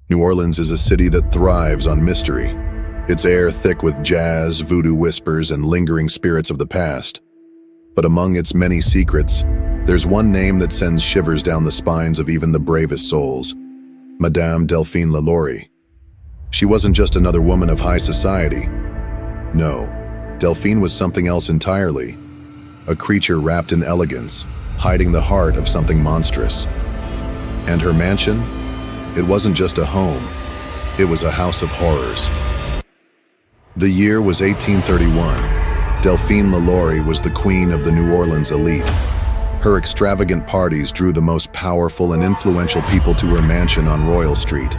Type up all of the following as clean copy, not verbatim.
New Orleans is a city that thrives on mystery, its air thick with jazz, voodoo whispers, and lingering spirits of the past. But among its many secrets, there's one name that sends shivers down the spines of even the bravest souls: Madame Delphine LaLaurie. She wasn't just another woman of high society. No, Delphine was something else entirely. A creature wrapped in elegance, hiding the heart of something monstrous. And her mansion? It wasn't just a home, it was a house of horrors. The year was 1831. Delphine LaLaurie was the queen of the New Orleans elite. Her extravagant parties drew the most powerful and influential people to her mansion on Royal Street.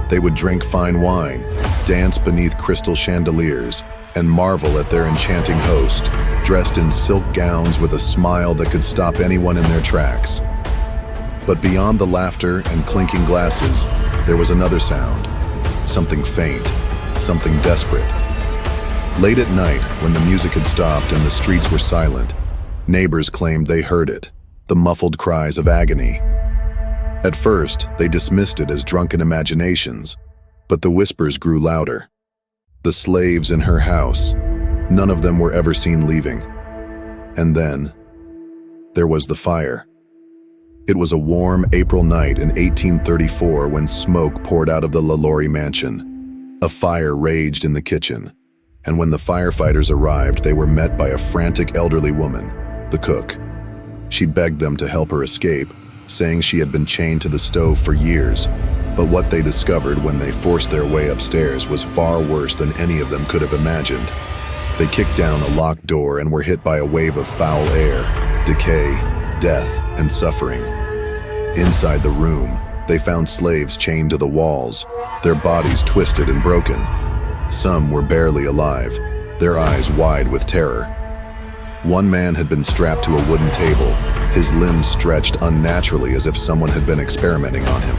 They would drink fine wine, dance beneath crystal chandeliers, and marvel at their enchanting host, dressed in silk gowns with a smile that could stop anyone in their tracks. But beyond the laughter and clinking glasses, there was another sound. Something faint, something desperate. Late at night, when the music had stopped and the streets were silent, neighbors claimed they heard it, the muffled cries of agony. At first, they dismissed it as drunken imaginations, but the whispers grew louder. The slaves in her house, none of them were ever seen leaving. And then, there was the fire. It was a warm April night in 1834 when smoke poured out of the LaLaurie mansion. A fire raged in the kitchen, and when the firefighters arrived, they were met by a frantic elderly woman, the cook. She begged them to help her escape, saying she had been chained to the stove for years, but what they discovered when they forced their way upstairs was far worse than any of them could have imagined. They kicked down a locked door and were hit by a wave of foul air, decay, death, and suffering. Inside the room, they found slaves chained to the walls, their bodies twisted and broken. Some were barely alive, their eyes wide with terror. One man had been strapped to a wooden table, his limbs stretched unnaturally as if someone had been experimenting on him.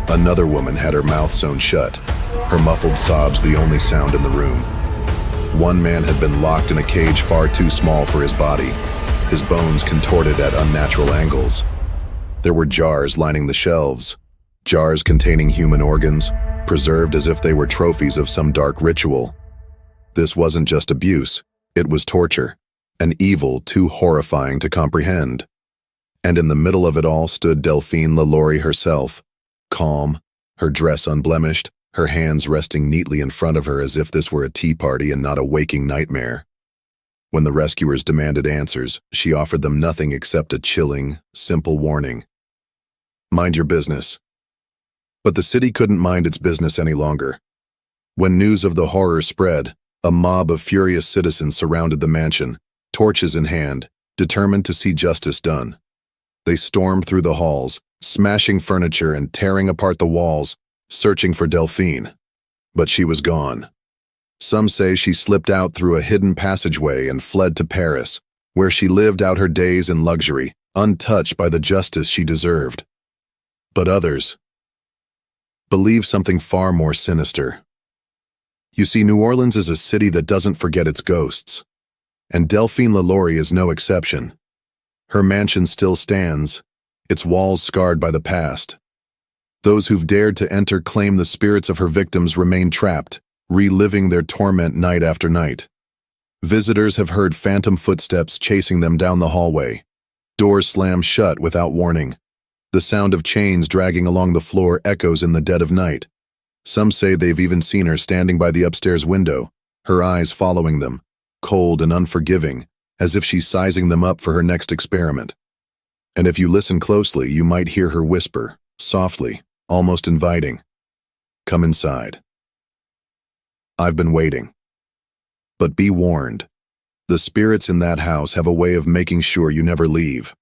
Another woman had her mouth sewn shut, her muffled sobs the only sound in the room. One man had been locked in a cage far too small for his body, his bones contorted at unnatural angles. There were jars lining the shelves, jars containing human organs, preserved as if they were trophies of some dark ritual. This wasn't just abuse, it was torture, an evil too horrifying to comprehend. And in the middle of it all stood Delphine LaLaurie herself, calm, her dress unblemished, her hands resting neatly in front of her as if this were a tea party and not a waking nightmare. When the rescuers demanded answers, she offered them nothing except a chilling, simple warning. Mind your business. But the city couldn't mind its business any longer. When news of the horror spread, a mob of furious citizens surrounded the mansion, torches in hand, determined to see justice done. They stormed through the halls, smashing furniture and tearing apart the walls, searching for Delphine. But she was gone. Some say she slipped out through a hidden passageway and fled to Paris, where she lived out her days in luxury, untouched by the justice she deserved. But others believe something far more sinister. You see, New Orleans is a city that doesn't forget its ghosts, and Delphine LaLaurie is no exception. Her mansion still stands, its walls scarred by the past. Those who've dared to enter claim the spirits of her victims remain trapped, reliving their torment night after night. Visitors have heard phantom footsteps chasing them down the hallway. Doors slam shut without warning. The sound of chains dragging along the floor echoes in the dead of night. Some say they've even seen her standing by the upstairs window, her eyes following them, cold and unforgiving, as if she's sizing them up for her next experiment. And if you listen closely, you might hear her whisper, softly, almost inviting, "Come inside. I've been waiting." But be warned, the spirits in that house have a way of making sure you never leave.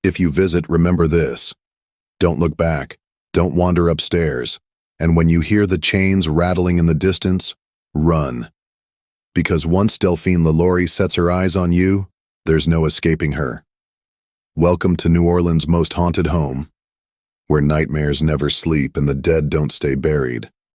If you visit, remember this: don't look back, don't wander upstairs, and when you hear the chains rattling in the distance, run. Because once Delphine LaLaurie sets her eyes on you, there's no escaping her. Welcome to New Orleans' most haunted home, where nightmares never sleep and the dead don't stay buried.